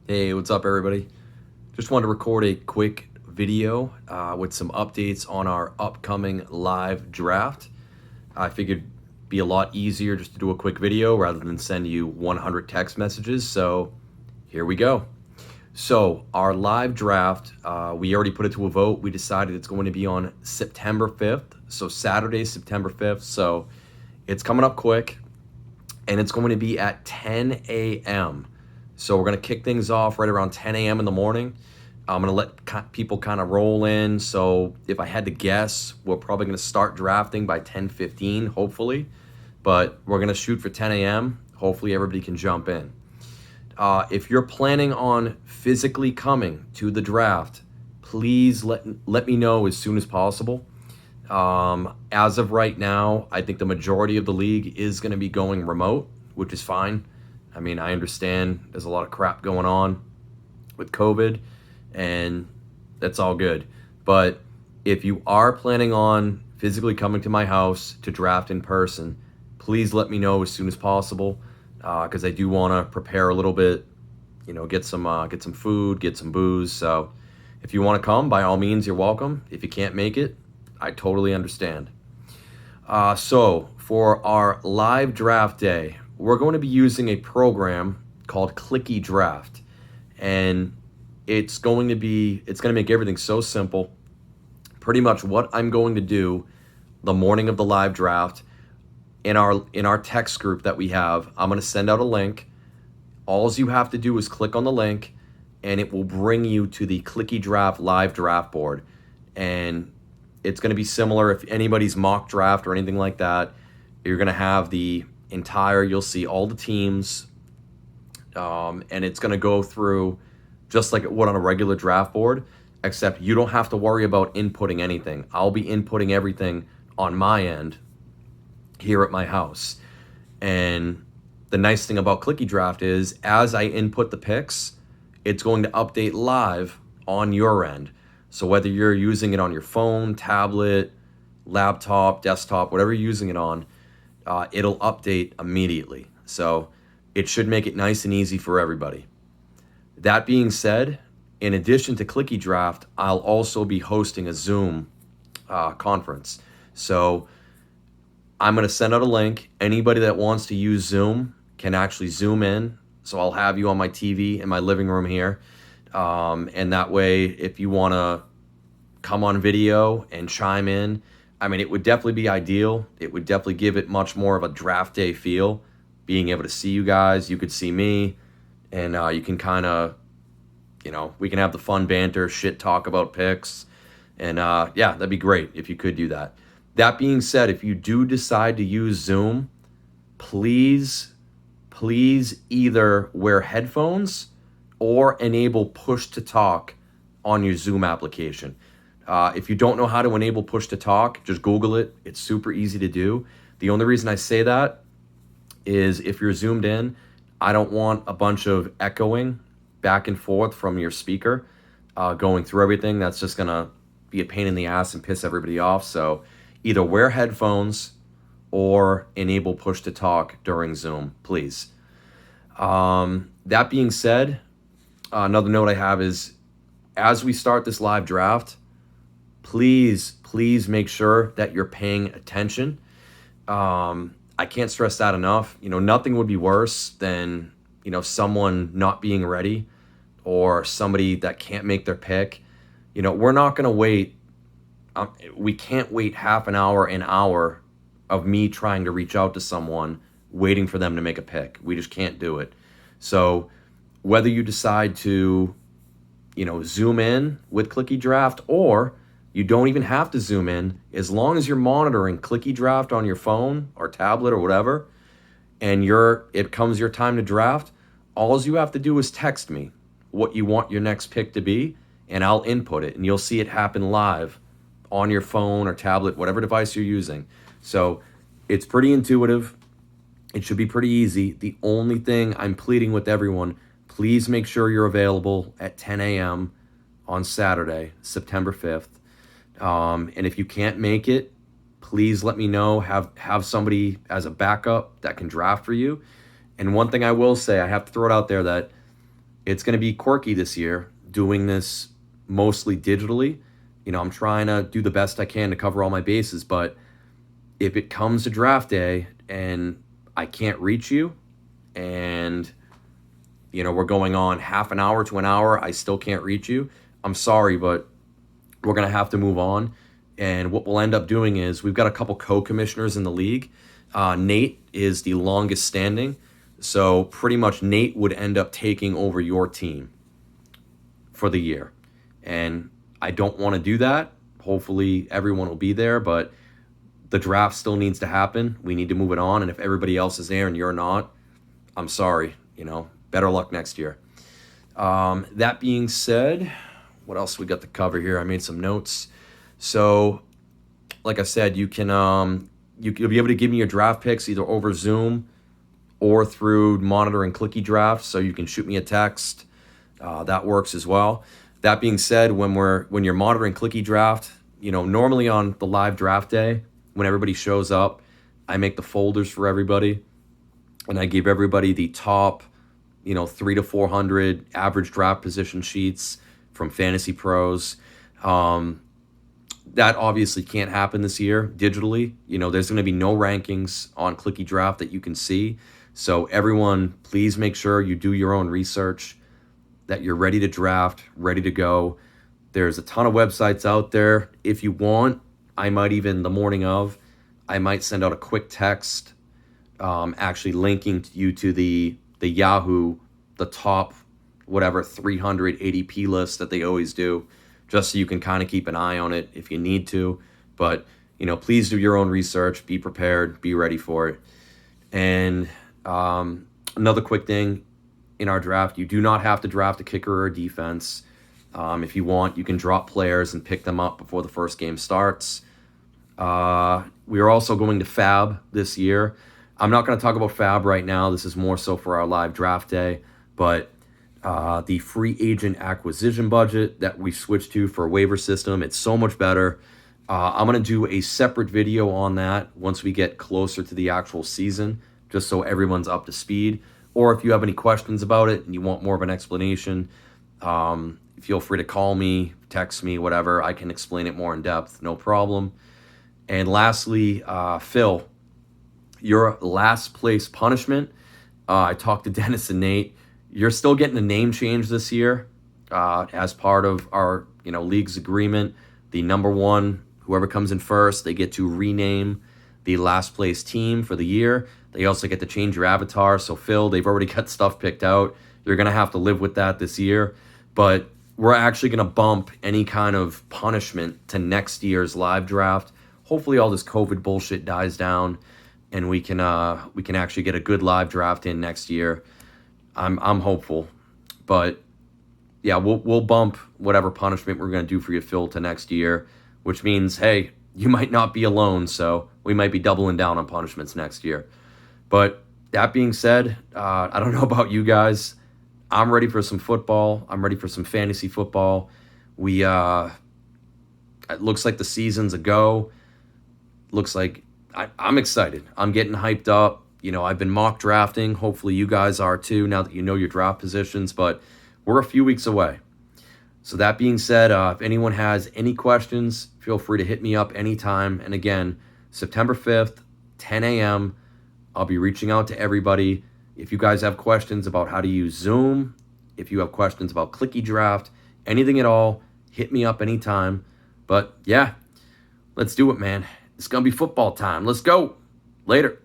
Hey, what's up, everybody? Just wanted to record a quick video with some updates on our upcoming live draft. I figured it'd be a lot easier just to do a quick video rather than send you 100 text messages. So here we go. So our live draft, we already put it to a vote. We decided it's going to be on September 5th. So Saturday, September 5th. So it's coming up quick, and it's going to be at 10 a.m. So we're going to kick things off right around 10 a.m. in the morning. I'm going to let people kind of roll in. So if I had to guess, we're probably going to start drafting by 10:15, hopefully. But we're going to shoot for 10 a.m. Hopefully everybody can jump in. If you're planning on physically coming to the draft, please let me know as soon as possible. As of right now, I think the majority of the league is going to be going remote, which is fine. I mean, I understand there's a lot of crap going on with COVID, and that's all good. But if you are planning on physically coming to my house to draft in person, please let me know as soon as possible, because I do want to prepare a little bit, get some food, get some booze. So if you want to come, by all means, you're welcome. If you can't make it, I totally understand. So for our live draft day, we're going to be using a program called Clicky Draft, and it's going to make everything so simple. Pretty much what I'm going to do the morning of the live draft in our text group that we have, I'm going to send out a link. All you have to do is click on the link, and it will bring you to the Clicky Draft live draft board. And it's going to be similar if anybody's mock draft or anything like that. You're going to have you'll see all the teams, and it's going to go through just like it would on a regular draft board, except you don't have to worry about inputting anything. I'll be inputting everything on my end here at my house. And the nice thing about Clicky Draft is as I input the picks, it's going to update live on your end. So whether you're using it on your phone, tablet, laptop, desktop, whatever you're using it on, it'll update immediately. So it should make it nice and easy for everybody. That being said, in addition to Clicky Draft, I'll also be hosting a Zoom conference. So I'm going to send out a link. Anybody that wants to use Zoom can actually Zoom in. So I'll have you on my TV in my living room here. And that way, if you want to come on video and chime in, I mean, it would definitely be ideal. It would definitely give it much more of a draft day feel, being able to see you guys. You could see me, and you can kind of, we can have the fun banter, shit talk about picks. And yeah, that'd be great if you could do that. That being said, if you do decide to use Zoom, please either wear headphones or enable push to talk on your Zoom application. If you don't know how to enable push to talk, just Google it. It's super easy to do. The only reason I say that is if you're zoomed in, I don't want a bunch of echoing back and forth from your speaker going through everything. That's just going to be a pain in the ass and piss everybody off. So either wear headphones or enable push to talk during Zoom, please. That being said, another note I have is as we start this live draft, please make sure that you're paying attention. I can't stress that enough. Nothing would be worse than, someone not being ready or somebody that can't make their pick. We're not going to wait. We can't wait half an hour of me trying to reach out to someone, waiting for them to make a pick. We just can't do it. So whether you decide to, zoom in with Clicky Draft, or you don't even have to zoom in, as long as you're monitoring Clicky Draft on your phone or tablet or whatever, and it comes your time to draft, all you have to do is text me what you want your next pick to be, and I'll input it, and you'll see it happen live on your phone or tablet, whatever device you're using. So it's pretty intuitive. It should be pretty easy. The only thing I'm pleading with everyone, please make sure you're available at 10 a.m. on Saturday, September 5th. And if you can't make it, please let me know. Have somebody as a backup that can draft for you. And one thing I will say, I have to throw it out there that It's going to be quirky this year, doing this mostly digitally. I'm trying to do the best I can to cover all my bases, but if it comes to draft day and I can't reach you and we're going on half an hour to an hour, I still can't reach you, I'm sorry, but we're going to have to move on. And what we'll end up doing is we've got a couple co-commissioners in the league. Nate is the longest standing. So pretty much Nate would end up taking over your team for the year. And I don't want to do that. Hopefully everyone will be there, but the draft still needs to happen. We need to move it on. And if everybody else is there and you're not, I'm sorry, better luck next year. That being said, what else we got to cover here? I made some notes. So like I said, you'll be able to give me your draft picks either over Zoom or through Monitor and Clicky Draft, so you can shoot me a text. That works as well. That being said, when you're monitoring Clicky Draft, normally on the live draft day, when everybody shows up, I make the folders for everybody, and I give everybody the top, 300 to 400 average draft position sheets from Fantasy Pros. That obviously can't happen this year digitally. There's going to be no rankings on Clicky Draft that you can see. So everyone, please make sure you do your own research, that you're ready to draft, ready to go. There's a ton of websites out there. If you want, I might even, the morning of, I might send out a quick text actually linking you to the Yahoo, the top, 300 ADP list that they always do, just so you can kind of keep an eye on it if you need to. But, please do your own research, be prepared, be ready for it. And another quick thing in our draft, you do not have to draft a kicker or a defense. If you want, you can drop players and pick them up before the first game starts. We are also going to Fab this year. I'm not going to talk about Fab right now. This is more so for our live draft day. But the free agent acquisition budget that we switched to for a waiver system, it's so much better. I'm going to do a separate video on that once we get closer to the actual season, just so everyone's up to speed. Or if you have any questions about it and you want more of an explanation, feel free to call me, text me, whatever. I can explain it more in depth, no problem. And lastly, Phil, your last place punishment. I talked to Dennis and Nate. You're still getting a name change this year as part of our league's agreement. The number one, whoever comes in first, they get to rename the last place team for the year. They also get to change your avatar. So Phil, they've already got stuff picked out. You're going to have to live with that this year. But we're actually going to bump any kind of punishment to next year's live draft. Hopefully all this COVID bullshit dies down and we can actually get a good live draft in next year. I'm hopeful. But yeah, we'll bump whatever punishment we're going to do for you, Phil, to next year, which means, hey, you might not be alone, so we might be doubling down on punishments next year. But that being said, I don't know about you guys. I'm ready for some football. I'm ready for some fantasy football. It looks like the season's a go. Looks like I'm excited. I'm getting hyped up. I've been mock drafting. Hopefully you guys are too, now that you know your draft positions. But we're a few weeks away. So that being said, if anyone has any questions, feel free to hit me up anytime. And again, September 5th, 10 a.m., I'll be reaching out to everybody. If you guys have questions about how to use Zoom, if you have questions about Clicky Draft, anything at all, hit me up anytime. But yeah, let's do it, man. It's going to be football time. Let's go. Later.